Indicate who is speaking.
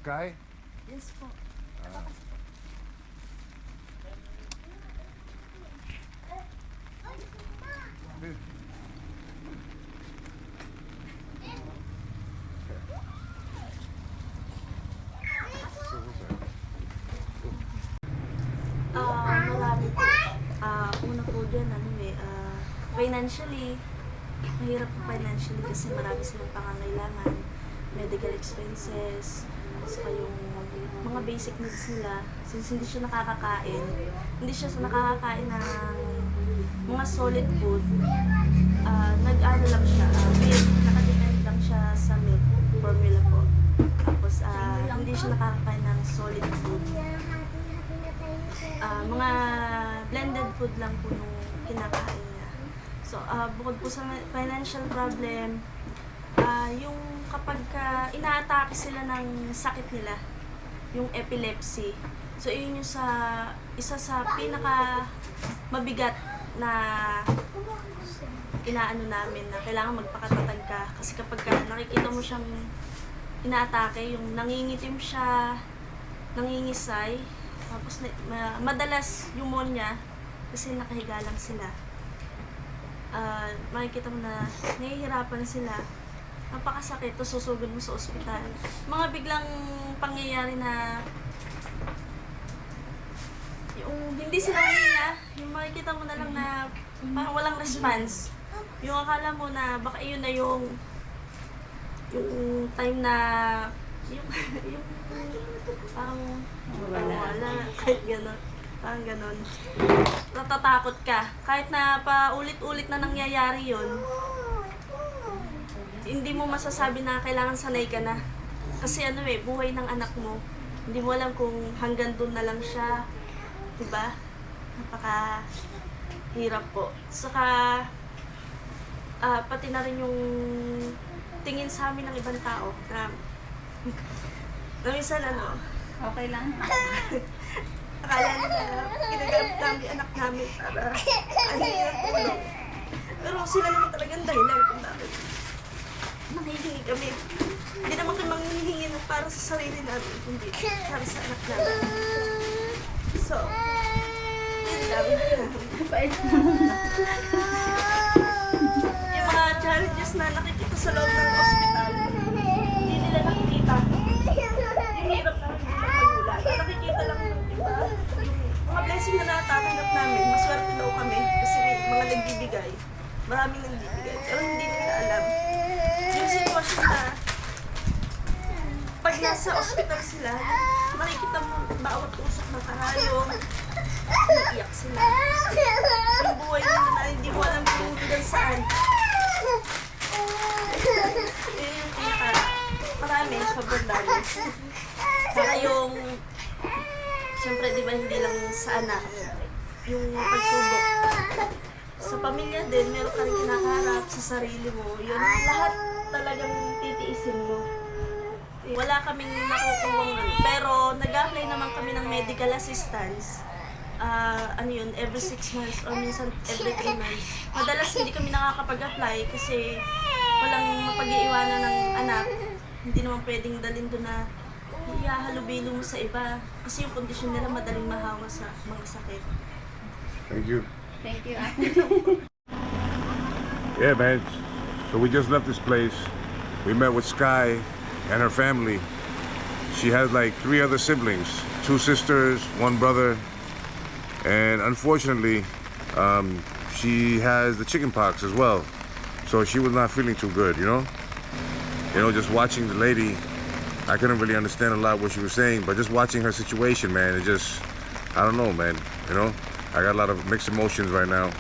Speaker 1: Sky?
Speaker 2: Yes po. Marami po. Una po dyan, financially, mahirap po financially kasi marami silang pangangailangan, medical expenses, saka yung mga basic needs nila. Since hindi siya nakakakain, ng mga solid food, nag-ano lang siya, nakadepend lang siya sa milk formula po. Tapos, hindi siya nakakakain ng solid food. Mga blended food lang po yung kinakain niya. So, bukod po sa financial problem, yung kapag inaatake sila ng sakit nila, yung epilepsy. So, yun yung isa sa pinaka mabigat na inaano namin na kailangan magpakatatag ka. Kasi kapag nakikita mo siyang inaatake, yung nangingitim siya, nangingisay, tapos madalas pneumonia kasi nakahiga lang sila. Makikita mo na nahihirapan sila. Napakasakit, to susugod mo sa ospital. Mga biglang pangyayari na yung hindi sila kanina, yung makikita mo na lang na parang walang response. Yung akala mo na baka yun na yung time na yung parang wala, kahit gano'n. Parang gano'n. Natatakot ka. Kahit na paulit-ulit na nangyayari yun, hindi mo masasabi na kailangan sanay ka na. Kasi buhay ng anak mo. Hindi mo alam kung hanggang doon na lang siya. Diba? Napaka-hirap po. Saka, pati na rin yung tingin sa amin ng ibang tao na minsan
Speaker 3: Okay lang.
Speaker 2: akala nila ginagamit namin anak namin para ang tulong. Pero sila naman talagang dahilan kung bakit nanghihingi kami. Hindi naman kami manghihingi para sa sarili namin, kundi para sa anak namin. So, yun lang. Yung mga challenges na nakikita sa loob ng ospital, hindi nila nakikita. Yung hirap namin ng pagmula. Nakikita lang yun, diba? Yung mga blessing na natatanggap namin, maswerte daw kami kasi may mga nagbibigay. Maraming nagbibigay. Pero hindi nila alam. Yung sitwasyon na pag nasa ospital sila, makikita mo bawat usok ng karayong, naiiyak sila. Yung buhay nila na hindi mo alam kung hanggang saan. Yun yung marami, sobrang dami. Saka yung, siyempre di ba hindi lang sa anak, yung pagsubok. Sa pamilya din, meron ka rin kinakaharap sa sarili mo. Yun, lahat talagang titiisin mo. Wala kaming nakukuwang pero nag-apply naman kami ng medical assistance. Every 6 months or minsan every 3 months. Madalas hindi kami nakakapag-apply kasi walang mapag-iiwanan ng anak. Hindi naman pwedeng dalhin doon na ihahalubilo mo sa iba. Kasi yung kondisyon nila madaling mahawa sa mga sakit.
Speaker 1: Thank you.
Speaker 3: Thank you.
Speaker 1: Yeah, man. So we just left this place. We met with Sky and her family. She has like 3 other siblings, 2 sisters, 1 brother, and unfortunately, she has the chickenpox as well. So she was not feeling too good, you know. Just watching the lady, I couldn't really understand a lot what she was saying, but just watching her situation, man, I don't know, man. I got a lot of mixed emotions right now.